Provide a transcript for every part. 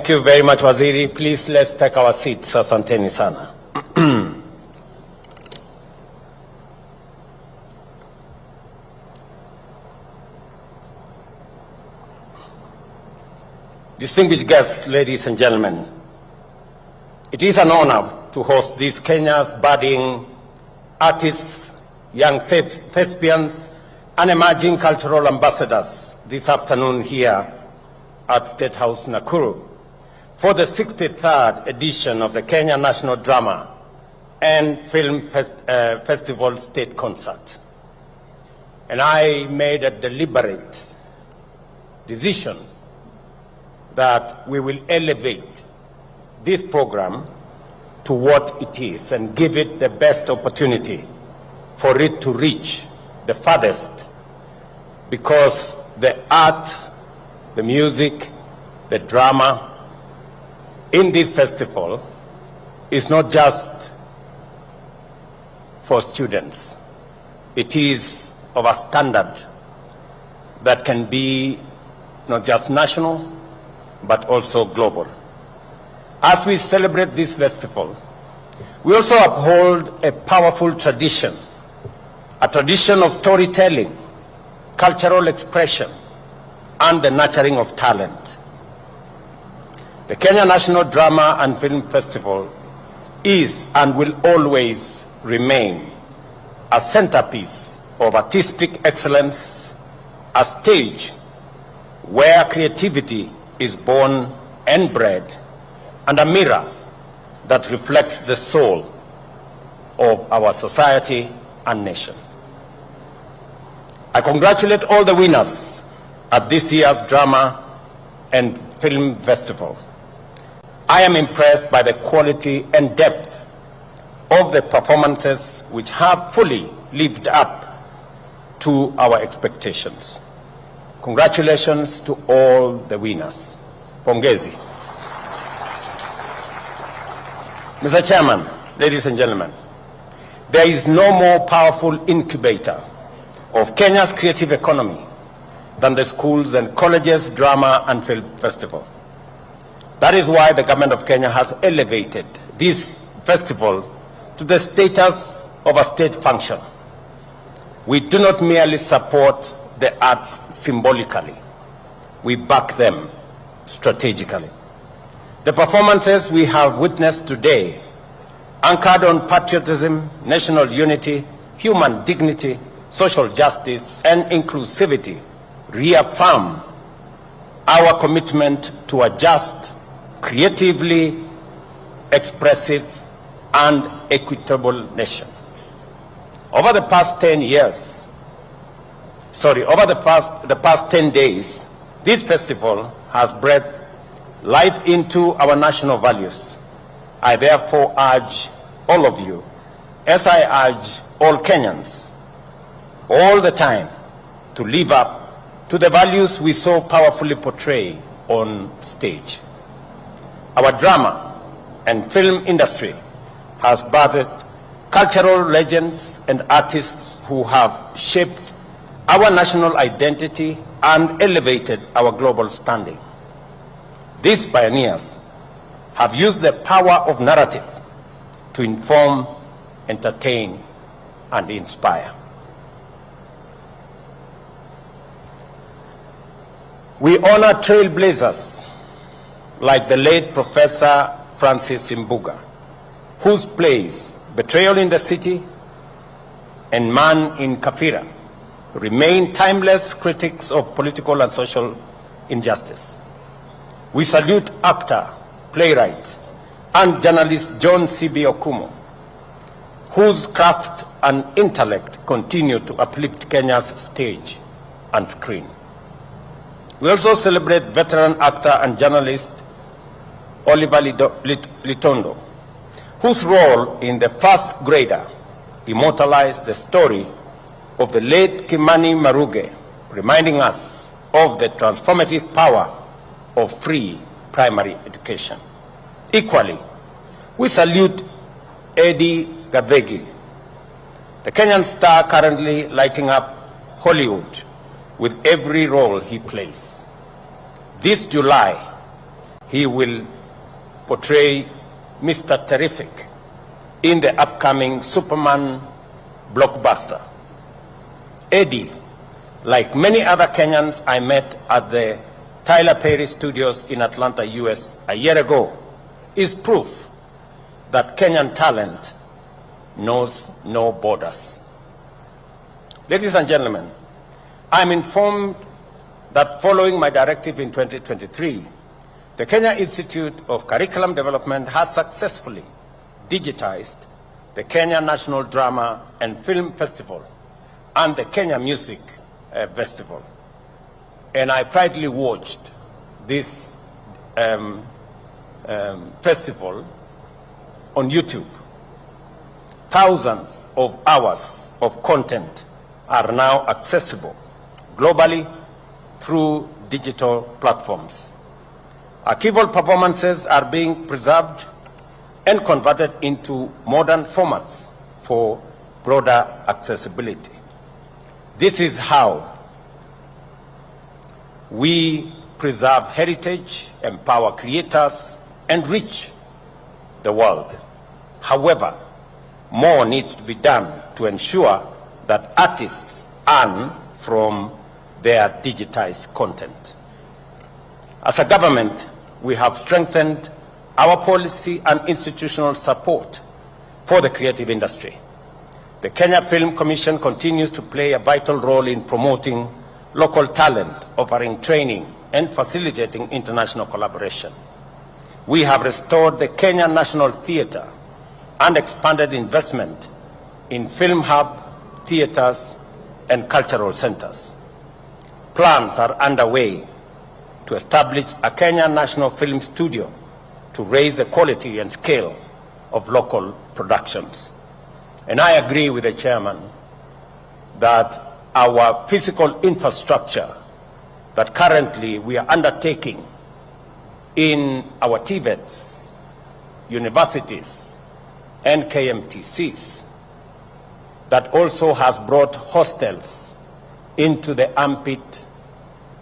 Thank you very much, Waziri. Please, let's take our seats. Asanteni sana. Distinguished guests, ladies and gentlemen, it is an honor to host these Kenya's budding artists, young thespians, and emerging cultural ambassadors this afternoon here at State House, Nakuru, for the 63rd edition of the Kenya National Drama and Film Festival State Concert. And I made a deliberate decision that we will elevate this program to what it is and give it the best opportunity for it to reach the farthest, because the art, the music, the drama in this festival is not just for students. It is of a standard that can be not just national, but also global. As we celebrate this festival, we also uphold a powerful tradition, a tradition of storytelling, cultural expression, and the nurturing of talent. The Kenya National Drama and Film Festival is and will always remain a centerpiece of artistic excellence, a stage where creativity is born and bred, and a mirror that reflects the soul of our society and nation. I congratulate all the winners at this year's Drama and Film Festival. I am impressed by the quality and depth of the performances which have fully lived up to our expectations. Congratulations to all the winners. Pongezi. Mr. Chairman, ladies and gentlemen, there is no more powerful incubator of Kenya's creative economy than the schools and colleges drama and film festival. That is why the government of Kenya has elevated this festival to the status of a state function. We do not merely support the arts symbolically, we back them strategically. The performances we have witnessed today, anchored on patriotism, national unity, human dignity, social justice, and inclusivity, reaffirm our commitment to a just, creatively expressive, and equitable nation. Over the past 10 days, this festival has breathed life into our national values. I therefore urge all of you, as I urge all Kenyans, all the time, to live up to the values we so powerfully portray on stage. Our drama and film industry has birthed cultural legends and artists who have shaped our national identity and elevated our global standing. These pioneers have used the power of narrative to inform, entertain, and inspire. We honor trailblazers like the late Professor Francis Imbuga, whose plays Betrayal in the City and Man in Kafira remain timeless critics of political and social injustice. We salute actor, playwright, and journalist John C.B. Okumu, whose craft and intellect continue to uplift Kenya's stage and screen. We also celebrate veteran actor and journalist Oliver Litondo, whose role in The First Grader immortalized the story of the late Kimani Maruge, reminding us of the transformative power of free primary education. Equally, we salute Eddie Gadhegi, the Kenyan star currently lighting up Hollywood with every role he plays. This July, he will portray Mr. Terrific in the upcoming Superman blockbuster. Eddie, like many other Kenyans I met at the Tyler Perry Studios in Atlanta, US a year ago, is proof that Kenyan talent knows no borders. Ladies and gentlemen, I'm informed that following my directive in 2023, the Kenya Institute of Curriculum Development has successfully digitized the Kenya National Drama and Film Festival and the Kenya Music Festival. And I proudly watched this festival on YouTube. Thousands of hours of content are now accessible globally through digital platforms. Archival performances are being preserved and converted into modern formats for broader accessibility. This is how we preserve heritage, empower creators, and reach the world. However, more needs to be done to ensure that artists earn from their digitized content. As a government, we have strengthened our policy and institutional support for the creative industry. The Kenya Film Commission continues to play a vital role in promoting local talent, offering training, and facilitating international collaboration. We have restored the Kenya National Theatre and expanded investment in film hub, theaters, and cultural centers. Plans are underway to establish a Kenya National Film Studio to raise the quality and scale of local productions. And I agree with the chairman that our physical infrastructure that currently we are undertaking in our TVETs, universities, and KMTCs, that also has brought hostels into the armpit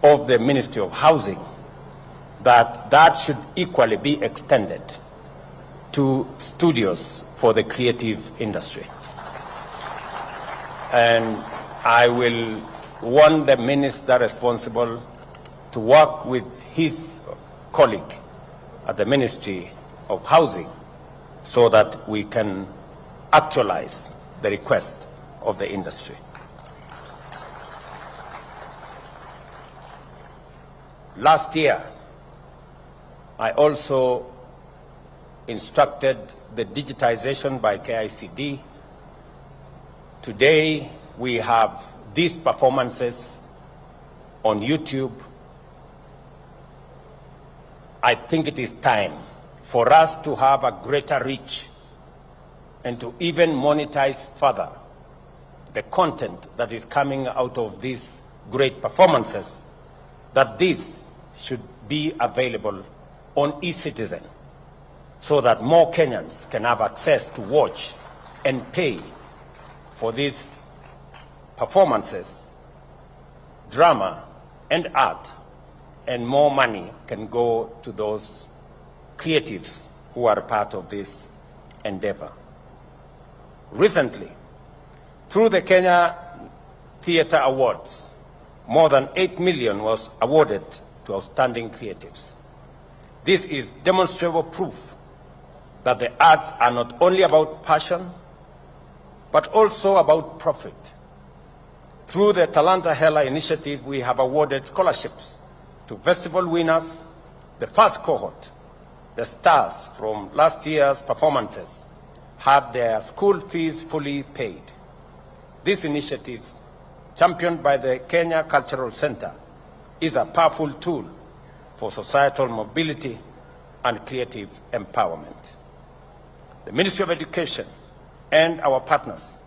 of the Ministry of Housing, that should equally be extended to studios for the creative industry. And I will want the minister responsible to work with his colleague at the Ministry of Housing so that we can actualize the request of the industry. Last year, I also instructed the digitization by KICD. Today, we have these performances on YouTube. I think it is time for us to have a greater reach and to even monetize further the content that is coming out of these great performances, that this should be available on eCitizen so that more Kenyans can have access to watch and pay for these performances, drama, and art, and more money can go to those creatives who are part of this endeavor. Recently, through the Kenya Theatre Awards, more than 8 million was awarded to outstanding creatives. This is demonstrable proof that the arts are not only about passion, but also about profit. Through the Talanta Hela initiative, we have awarded scholarships to festival winners. The first cohort, the stars from last year's performances, had their school fees fully paid. This initiative, championed by the Kenya Cultural Center, is a powerful tool for societal mobility and creative empowerment. The Ministry of Education and our partners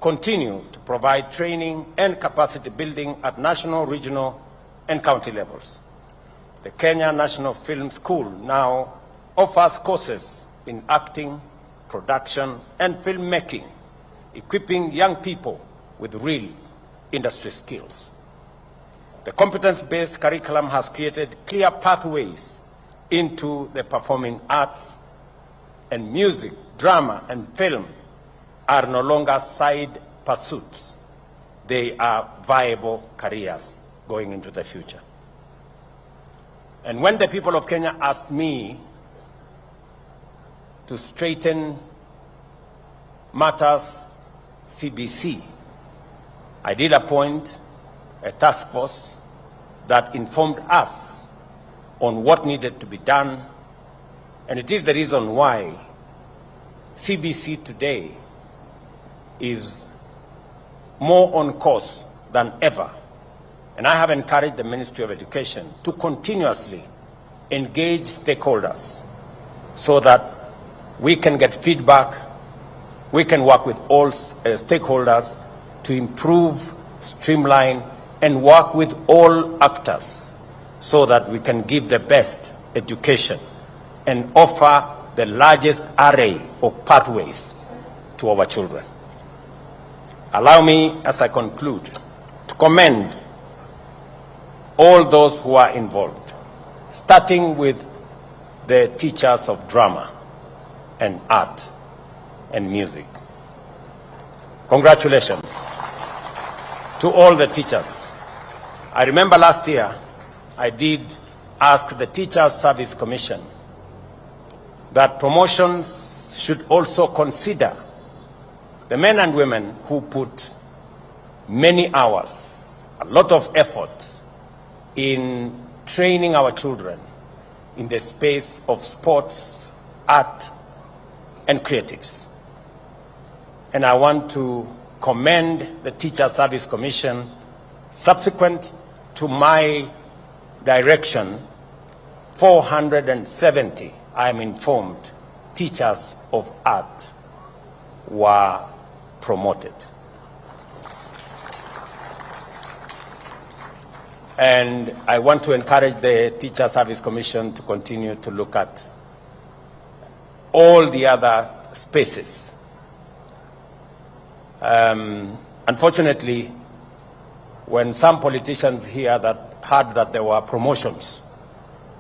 continue to provide training and capacity building at national, regional, and county levels. The Kenya National Film School now offers courses in acting, production, and filmmaking, equipping young people with real industry skills. The competence-based curriculum has created clear pathways into the performing arts, and music, drama, and film are no longer side pursuits. They are viable careers going into the future. And when the people of Kenya asked me to straighten matters CBC, I did appoint a task force that informed us on what needed to be done, and it is the reason why CBC today is more on course than ever. And I have encouraged the Ministry of Education to continuously engage stakeholders so that we can get feedback, we can work with all stakeholders to improve, streamline, and work with all actors so that we can give the best education and offer the largest array of pathways to our children. Allow me, as I conclude, to commend all those who are involved, starting with the teachers of drama and art and music. Congratulations to all the teachers. I remember last year, I did ask the Teachers Service Commission that promotions should also consider the men and women who put many hours, a lot of effort in training our children in the space of sports, art, and creatives. And I want to commend the Teacher Service Commission. Subsequent to my direction, 470, I am informed, teachers of art were promoted. And I want to encourage the Teacher Service Commission to continue to look at all the other spaces. Unfortunately, when some politicians heard that there were promotions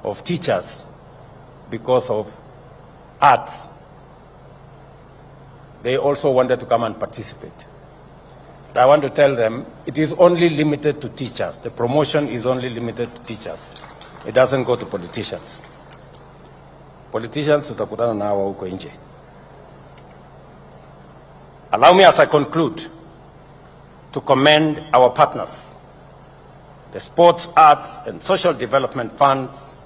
of teachers because of arts, they also wanted to come and participate. But I want to tell them it is only limited to teachers. The promotion is only limited to teachers. It doesn't go to politicians. Politicians tutakutana na hawa huko nje. Allow me, as I conclude, to commend our partners, the Sports, Arts, and Social Development Funds,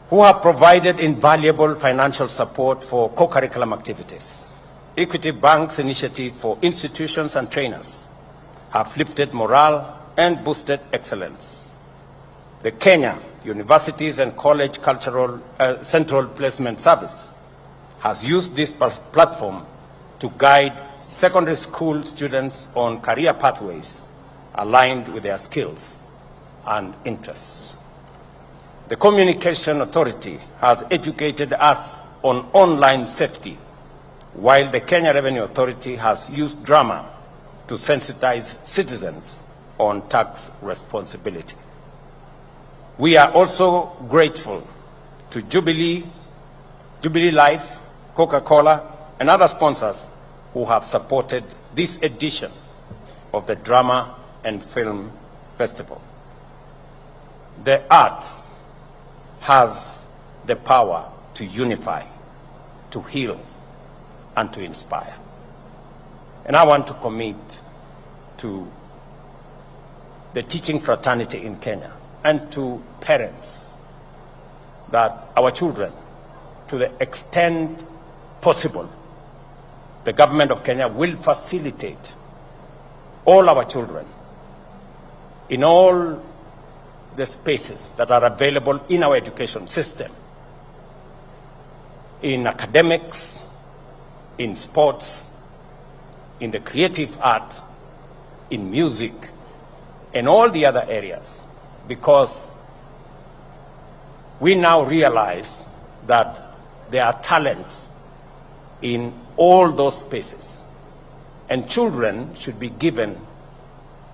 who have provided invaluable financial support for co-curriculum activities. Equity Bank's initiative for institutions and trainers have lifted morale and boosted excellence. The Kenya Universities and College Cultural Central Placement Service has used this platform to guide secondary school students on career pathways aligned with their skills and interests. The Communication Authority has educated us on online safety, while the Kenya Revenue Authority has used drama to sensitize citizens on tax responsibility. We are also grateful to Jubilee Life, Coca-Cola, and other sponsors who have supported this edition of the Drama and Film Festival. The art has the power to unify, to heal, and to inspire. And I want to commit to the teaching fraternity in Kenya and to parents that our children, to the extent possible, the government of Kenya will facilitate all our children in all the spaces that are available in our education system, in academics, in sports, in the creative art, in music, and all the other areas, because we now realize that there are talents in all those spaces, and children should be given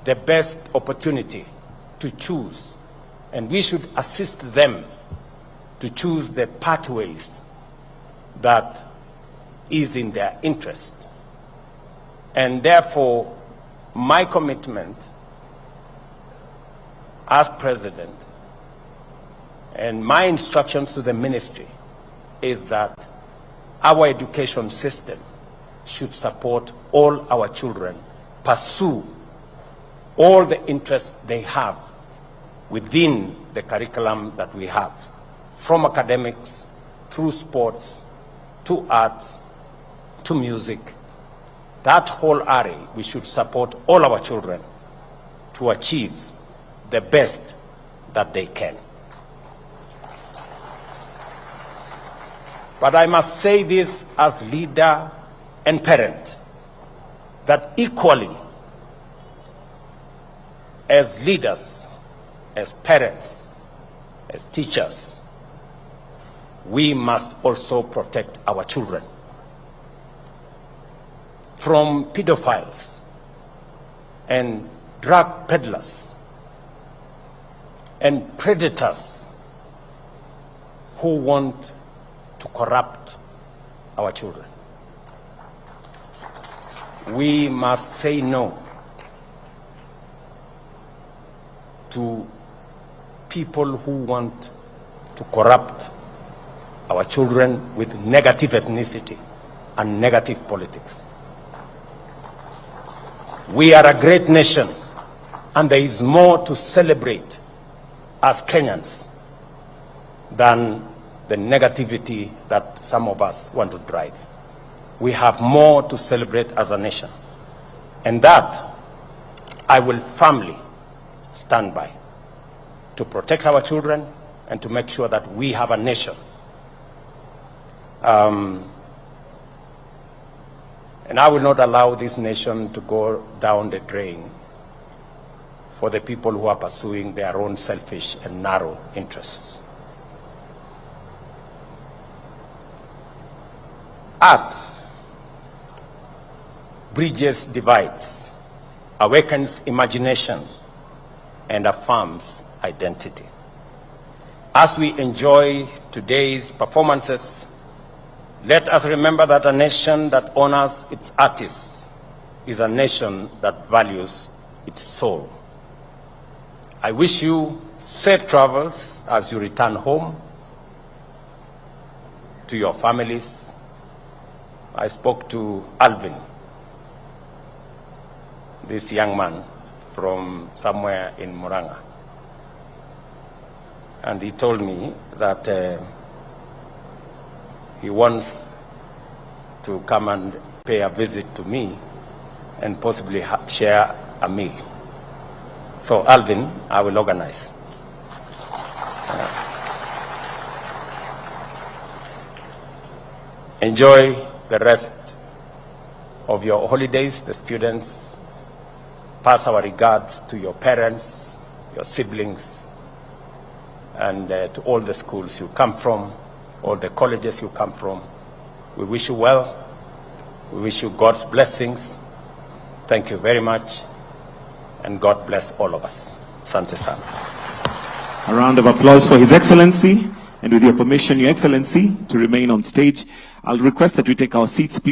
the best opportunity to choose, and we should assist them to choose the pathways that is in their interest. And therefore, my commitment as president and my instructions to the ministry is that our education system should support all our children pursue all the interests they have within the curriculum that we have, from academics, through sports, to arts, to music. That whole array, we should support all our children to achieve the best that they can. But I must say this as leader and parent, that equally as leaders, as parents, as teachers, we must also protect our children from pedophiles and drug peddlers and predators who want to corrupt our children. We must say no to people who want to corrupt our children with negative ethnicity and negative politics. We are a great nation, and there is more to celebrate as Kenyans than the negativity that some of us want to drive. We have more to celebrate as a nation, and that I will firmly stand by, to protect our children and to make sure that we have a nation. And I will not allow this nation to go down the drain for the people who are pursuing their own selfish and narrow interests. Art bridges divides, awakens imagination, and affirms identity. As we enjoy today's performances, let us remember that a nation that honors its artists is a nation that values its soul. I wish you safe travels as you return home to your families. I spoke to Alvin, this young man from somewhere in Murang'a, and he told me that he wants to come and pay a visit to me and possibly share a meal. So Alvin, I will organize. Enjoy the rest of your holidays, the students. Pass our regards to your parents, your siblings, and to all the schools you come from, all the colleges you come from. We wish you well. We wish you God's blessings. Thank you very much, and God bless all of us. Asante sana. A round of applause for His Excellency, and with your permission, Your Excellency, to remain on stage. I'll request that we take our seats, please.